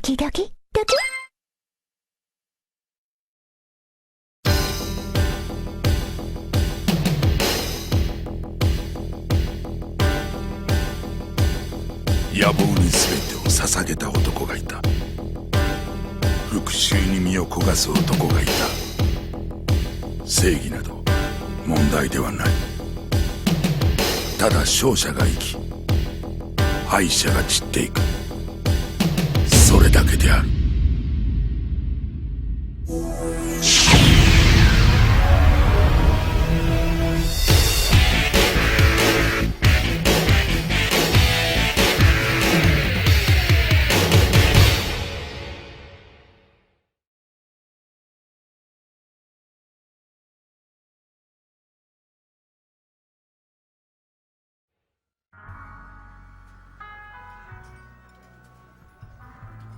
キドキドキ。野望に全てを捧げた男がいた。復讐に身を焦がす男がいた。正義など問題ではない。ただ勝者が生き、敗者が散っていく、それだけである。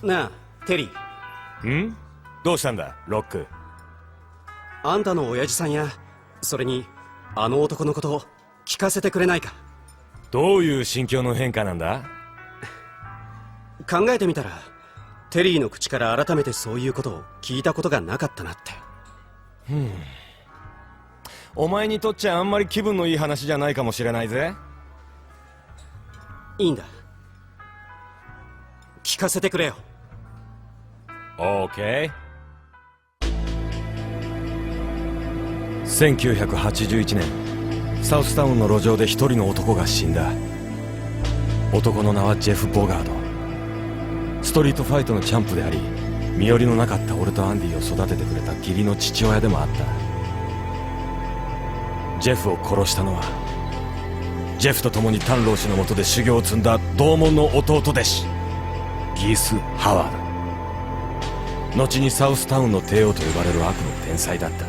なあ、テリー。ん？どうしたんだ、ロック。あんたの親父さんや、それにあの男のことを聞かせてくれないか。どういう心境の変化なんだ？考えてみたら、テリーの口から改めてそういうことを聞いたことがなかったなって。お前にとっちゃあんまり気分のいい話じゃないかもしれないぜ。いいんだ、聞かせてくれよ。オーケー。1981年、サウスタウンの路上で一人の男が死んだ。男の名はジェフ・ボガード。ストリートファイトのチャンプであり、身寄りのなかった俺とアンディを育ててくれた義理の父親でもあった。ジェフを殺したのは、ジェフと共にタンロー氏の下で修行を積んだ同門の弟弟子ギース・ハワード。後にサウスタウンの帝王と呼ばれる悪の天才だった。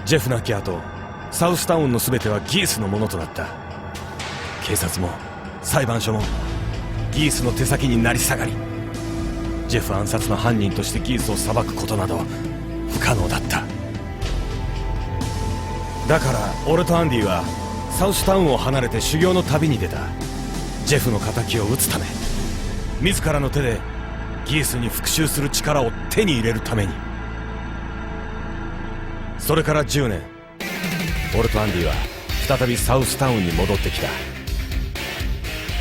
ジェフ亡き後、サウスタウンの全てはギースのものとなった。警察も裁判所もギースの手先になり下がり、ジェフ暗殺の犯人としてギースを裁くことなど不可能だった。だから俺とアンディはサウスタウンを離れて修行の旅に出た。ジェフの仇を討つため、自らの手でギースに復讐する力を手に入れるために。それから10年、俺とアンディは再びサウスタウンに戻ってきた。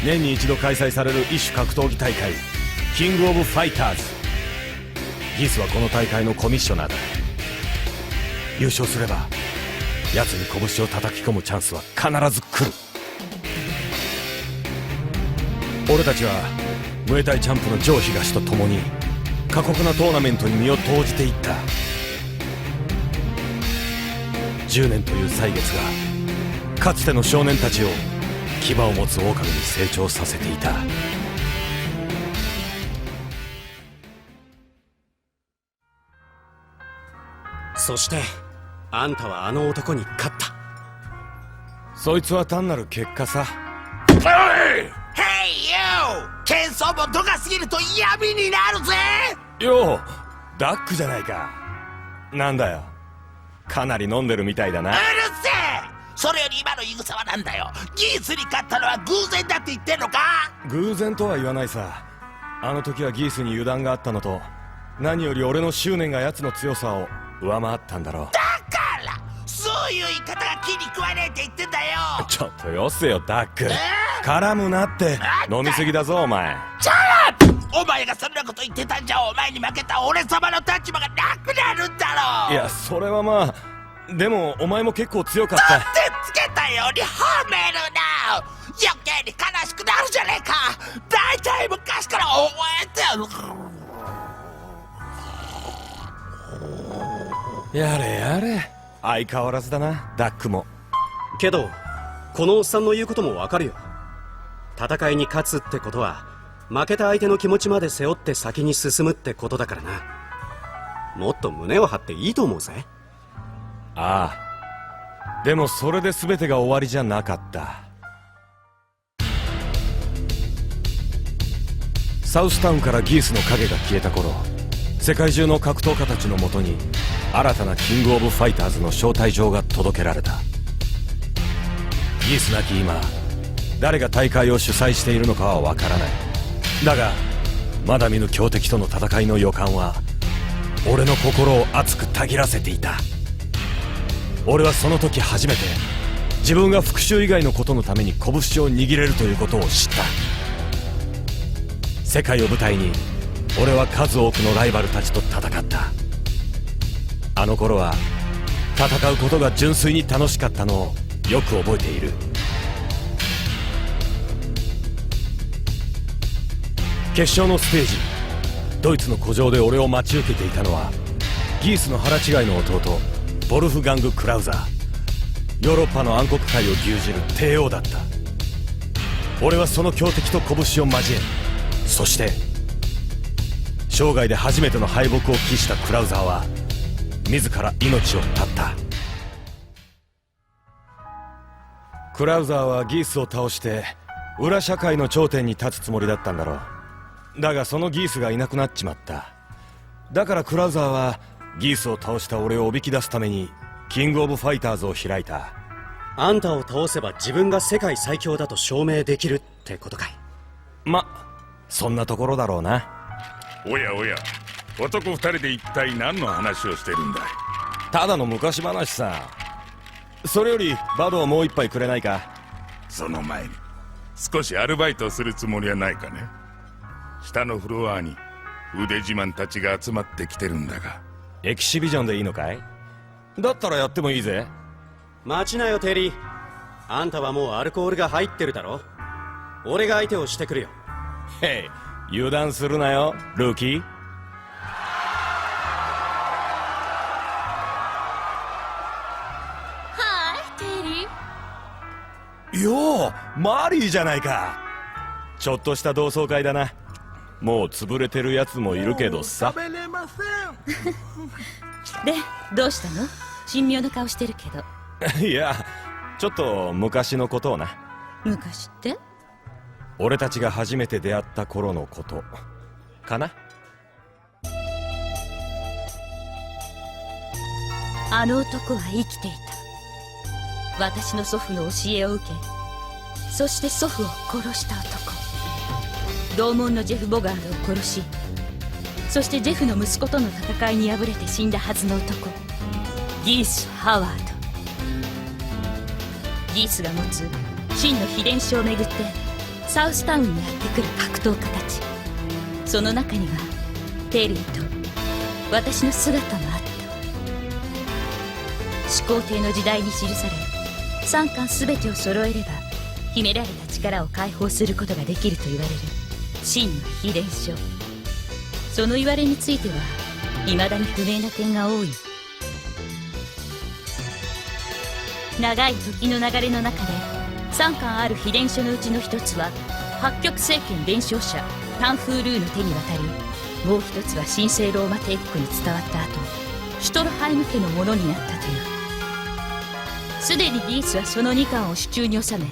年に一度開催される異種格闘技大会、キングオブファイターズ。ギースはこの大会のコミッショナーだ。優勝すれば奴に拳を叩き込むチャンスは必ず来る。俺たちはムエタイチャンプのジョー東と共に過酷なトーナメントに身を投じていった。10年という歳月がかつての少年たちを牙を持つ狼に成長させていた。そしてあんたはあの男に勝った。そいつは単なる結果さ。おい！ヘイヨー！喧騒も度が過ぎると闇になるぜ！よう、ダックじゃないか。なんだよ、かなり飲んでるみたいだな。うるせえ！それより今の言い草はなんだよ。ギースに勝ったのは偶然だって言ってんのか？偶然とは言わないさ。あの時はギースに油断があったのと、何より俺の執念が奴の強さを上回ったんだろう。だからそういう言い方が気に食わねえって言ってんだよ。ちょっとよせよダック。絡むなって。飲みすぎだぞお前。じゃあお前がそんなこと言ってたんじゃ、お前に負けた俺様の立場がなくなるんだろう。いや、それはまあ、でもお前も結構強かった。取ってつけたように褒めるな。余計に悲しくなるじゃねえか。大体昔から覚えてる。やれやれ、相変わらずだなダックも。けどこのおっさんの言うこともわかるよ。戦いに勝つってことは負けた相手の気持ちまで背負って先に進むってことだからな。もっと胸を張っていいと思うぜ。ああ、でもそれで全てが終わりじゃなかった。サウスタウンからギースの影が消えた頃、世界中の格闘家たちのもとに新たなキングオブファイターズの招待状が届けられた。ギースなき今、誰が大会を主催しているのかはわからない。だがまだ見ぬ強敵との戦いの予感は俺の心を熱くたぎらせていた。俺はその時初めて自分が復讐以外のことのために拳を握れるということを知った。世界を舞台に俺は数多くのライバルたちと戦った。あの頃は戦うことが純粋に楽しかったのをよく覚えている。決勝のステージ、ドイツの古城で俺を待ち受けていたのはギースの腹違いの弟ボルフガング・クラウザー。ヨーロッパの暗黒界を牛耳る帝王だった。俺はその強敵と拳を交え、そして生涯で初めての敗北を喫したクラウザーは自ら命を絶った。クラウザーはギースを倒して裏社会の頂点に立つつもりだったんだろう。だがそのギースがいなくなっちまった。だからクラウザーはギースを倒した俺をおびき出すためにキングオブファイターズを開いた。あんたを倒せば自分が世界最強だと証明できるってことかい。そんなところだろうな。おやおや、男二人で一体何の話をしてるんだい。ただの昔話さ。それよりバドをもう一杯くれないか。その前に少しアルバイトをするつもりはないかね。下のフロアに腕自慢たちが集まってきてるんだが。エキシビジョンでいいのかい？だったらやってもいいぜ。待ちなよテリー。あんたはもうアルコールが入ってるだろ。俺が相手をしてくるよ。へい、油断するなよルーキー。はいテリー。ようマリーじゃないか。ちょっとした同窓会だな。もう潰れてるやつもいるけどさ。食べれません。でどうしたの？神妙な顔してるけど。いや、ちょっと昔のことをな。昔って？俺たちが初めて出会った頃のことかな。あの男は生きていた。私の祖父の教えを受け、そして祖父を殺した男。同門のジェフ・ボガードを殺し、そしてジェフの息子との戦いに敗れて死んだはずの男、ギース・ハワード。ギースが持つ真の秘伝書をめぐってサウスタウンにやってくる格闘家たち、その中にはテリーと私の姿もあった。始皇帝の時代に記され、3巻全てを揃えれば秘められた力を解放することができると言われる真の秘伝書。その言われについては未だに不明な点が多い。長い時の流れの中で3巻ある秘伝書のうちの一つは八極政権伝承者タンフールーの手に渡り、もう一つは神聖ローマ帝国に伝わった後シュトルハイム家のものになったという。すでにギースはその2巻を手中に収め、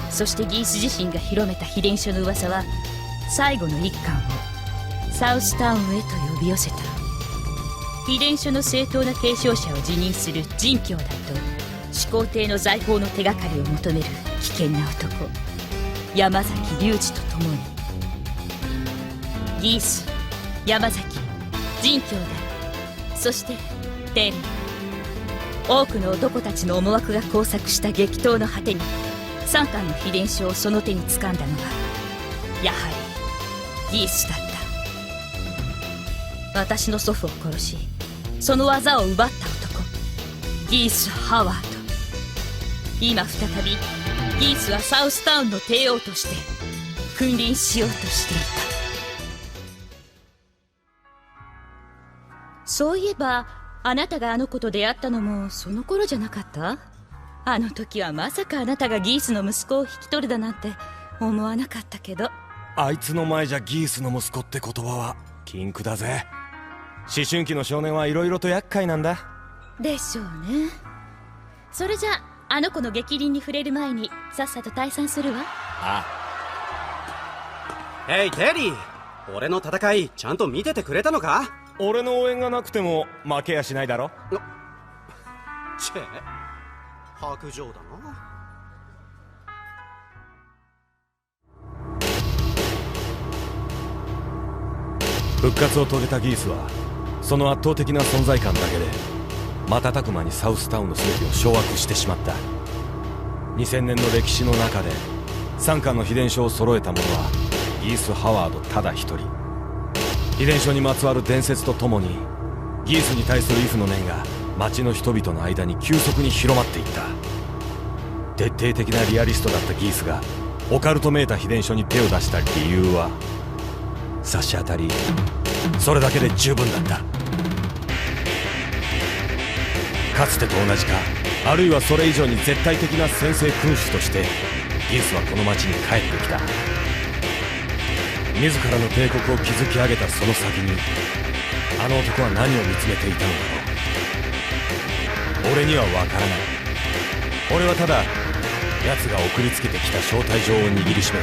そしてギース自身が広めた秘伝書の噂は最後の1巻をサウスタウンへと呼び寄せた。秘伝書の正当な継承者を辞任する仁教だと始皇帝の財宝の手がかりを求める危険な男山崎隆二と共に、ギース、山崎、仁兄弟、そしてテリー、多くの男たちの思惑が交錯した激闘の果てに3巻の秘伝書をその手に掴んだのはやはりギースだった。私の祖父を殺しその技を奪った男、ギース・ハワード。今再びギースはサウスタウンの帝王として君臨しようとしていた。そういえばあなたがあの子と出会ったのもその頃じゃなかった？あの時はまさかあなたがギースの息子を引き取るだなんて思わなかったけど。あいつの前じゃギースの息子って言葉は禁句だぜ。思春期の少年はいろいろと厄介なんだ。でしょうね。それじゃあの子の逆鱗に触れる前にさっさと退散するわ。ヘイテリー、俺の戦いちゃんと見ててくれたのか？俺の応援がなくても負けやしないだろ。チェ、白状だな。復活を遂げたギースはその圧倒的な存在感だけで瞬く間にサウスタウンの全てを掌握してしまった。2000年の歴史の中で3巻の秘伝書を揃えた者はギース・ハワードただ一人。秘伝書にまつわる伝説とともにギースに対するイフの念が町の人々の間に急速に広まっていった。徹底的なリアリストだったギースがオカルトめいた秘伝書に手を出した理由は差し当たりそれだけで十分だった。かつてと同じかあるいはそれ以上に絶対的な先制君主としてギースはこの町に帰ってきた。自らの帝国を築き上げたその先にあの男は何を見つめていたのだろう。俺には分からない。俺はただ奴が送りつけてきた招待状を握りしめ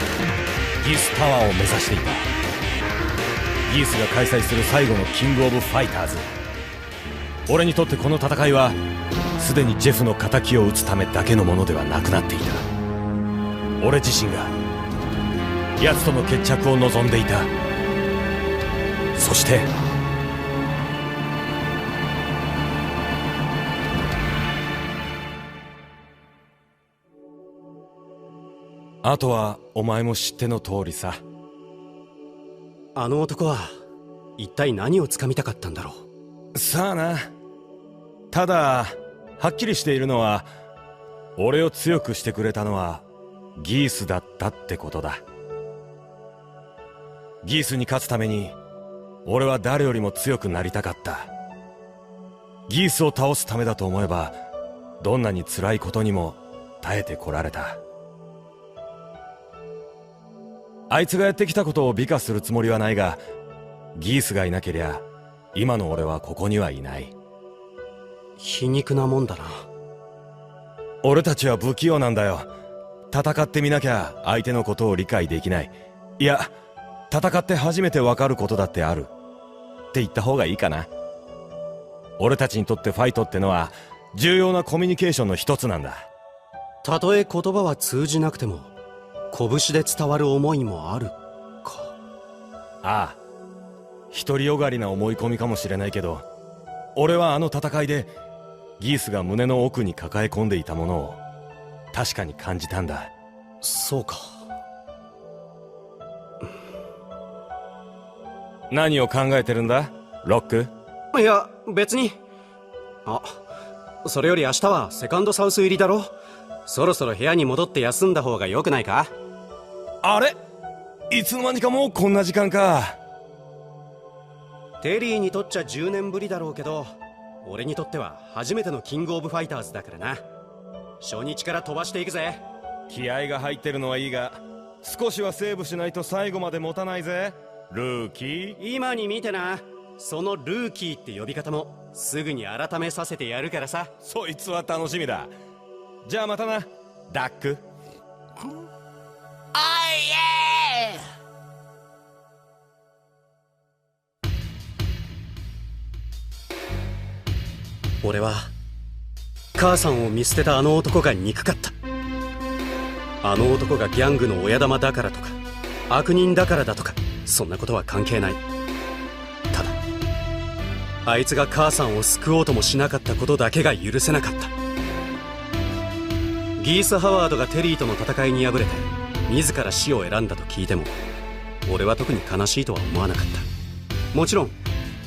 ギースタワーを目指していた。ギースが開催する最後のキングオブファイターズ。俺にとってこの戦いはすでにジェフの仇を討つためだけのものではなくなっていた。俺自身が奴との決着を望んでいた。そしてあとはお前も知っての通りさ。あの男は一体何をつかみたかったんだろう。さあな。ただはっきりしているのは俺を強くしてくれたのはギースだったってことだ。ギースに勝つために俺は誰よりも強くなりたかった。ギースを倒すためだと思えばどんなに辛いことにも耐えてこられた。あいつがやってきたことを美化するつもりはないがギースがいなけりゃ今の俺はここにはいない。皮肉なもんだな。俺たちは不器用なんだよ。戦ってみなきゃ相手のことを理解できない。いや戦って初めて分かることだってあるって言った方がいいかな。俺たちにとってファイトってのは重要なコミュニケーションの一つなんだ。たとえ言葉は通じなくても拳で伝わる思いもあるか。ああ、独りよがりな思い込みかもしれないけど俺はあの戦いでギースが胸の奥に抱え込んでいたものを確かに感じたんだ。そうか。何を考えてるんだロック。いや別に。あ、それより明日はセカンドサウス入りだろ。そろそろ部屋に戻って休んだ方が良くないか。あれいつの間にかもうこんな時間か。テリーにとっちゃ10年ぶりだろうけど俺にとっては初めてのキングオブファイターズだからな。初日から飛ばしていくぜ。気合が入ってるのはいいが少しはセーブしないと最後まで持たないぜルーキー。今に見てな。そのルーキーって呼び方もすぐに改めさせてやるからさ。そいつは楽しみだ。じゃあまたなダック。おいえ俺は母さんを見捨てたあの男が憎かった。あの男がギャングの親玉だからとか悪人だからだとかそんなことは関係ない。ただあいつが母さんを救おうともしなかったことだけが許せなかった。ギース・ハワードがテリーとの戦いに敗れて自ら死を選んだと聞いても俺は特に悲しいとは思わなかった。もちろん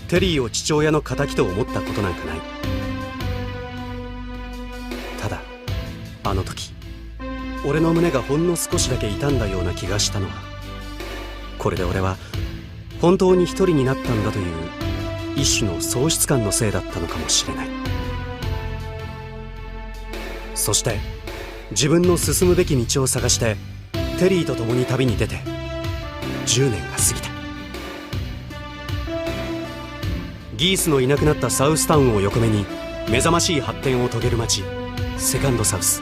テリーを父親の敵と思ったことなんかない。ただあの時俺の胸がほんの少しだけ痛んだような気がしたのはこれで俺は本当に一人になったんだという一種の喪失感のせいだったのかもしれない。そして自分の進むべき道を探してテリーと共に旅に出て10年が過ぎた。ギースのいなくなったサウスタウンを横目に目覚ましい発展を遂げる街セカンドサウス。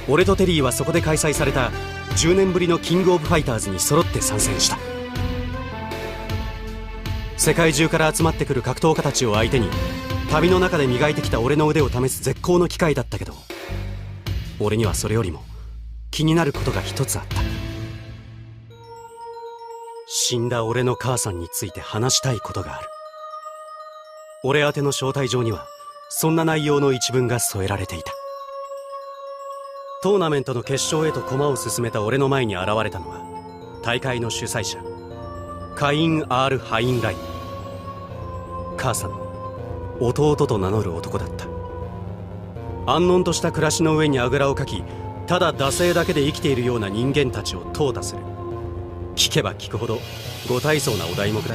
俺とテリーはそこで開催された10年ぶりのキングオブファイターズに揃って参戦した。世界中から集まってくる格闘家たちを相手に旅の中で磨いてきた俺の腕を試す絶好の機会だったけど俺にはそれよりも気になることが一つあった。死んだ俺の母さんについて話したいことがある。俺宛ての招待状にはそんな内容の一文が添えられていた。トーナメントの決勝へと駒を進めた俺の前に現れたのは大会の主催者カイン・アール・ハインライン。母さんの弟と名乗る男だった。安穏とした暮らしの上にあぐらをかき、ただ惰性だけで生きているような人間たちを淘汰する。聞けば聞くほどご大層なお題目だ。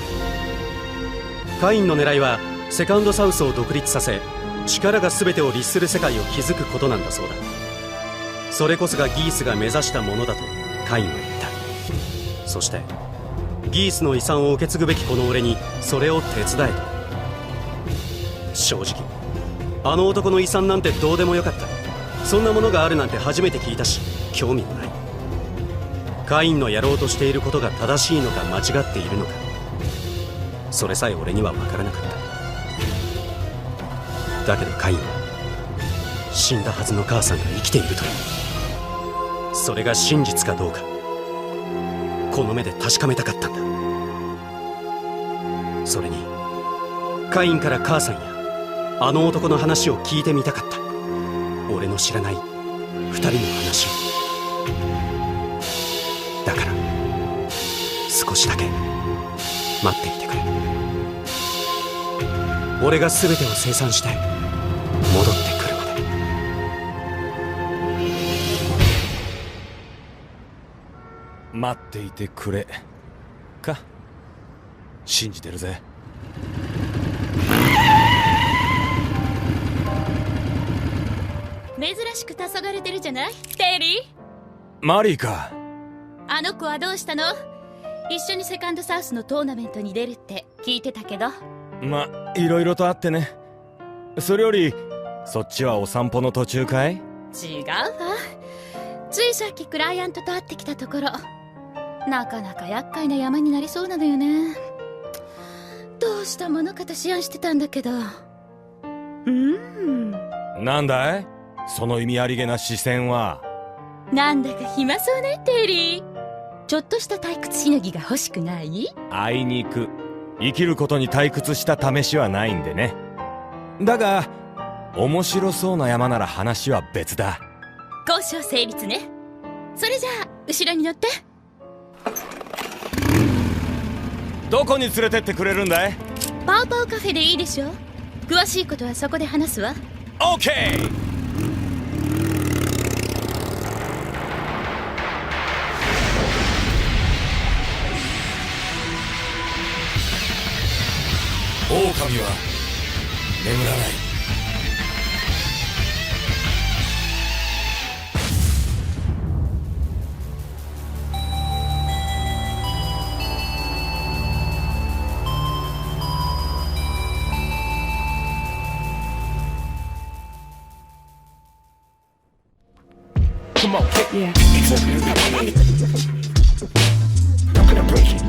カインの狙いはセカンドサウスを独立させ、力が全てを律する世界を築くことなんだそうだ。それこそがギースが目指したものだとカインは言った。そしてギースの遺産を受け継ぐべきこの俺にそれを手伝えと。正直あの男の遺産なんてどうでもよかった。そんなものがあるなんて初めて聞いたし、興味もない。カインのやろうとしていることが正しいのか間違っているのか、それさえ俺には分からなかった。だけどカインは死んだはずの母さんが生きているという。それが真実かどうかこの目で確かめたかったんだ。それにカインから母さんやあの男の話を聞いてみたかった。俺の知らない二人の話を。だから少しだけ待っていてくれ。俺が全てを清算して戻ってくるまで。待っていてくれか。信じてるぜ。珍しく黄昏てるじゃないテリー。マリーか。あの子はどうしたの？一緒にセカンドサウスのトーナメントに出るって聞いてたけど。いろいろとあってね。それよりそっちはお散歩の途中かい？違うわ。ついさっきクライアントと会ってきたところ、なかなか厄介な山になりそうなのよね。どうしたものかと思案してたんだけど。なんだいその意味ありげな視線は。なんだか暇そうねテリー。ちょっとした退屈しのぎが欲しくない？あいにく生きることに退屈した試しはないんでね。だが面白そうな山なら話は別だ。交渉成立ね。それじゃあ後ろに乗って。どこに連れてってくれるんだい？パウパウカフェでいいでしょ。詳しいことはそこで話すわ。オーケー。狼は眠らない。Come on, kick. Yeah. I'm gonna break it.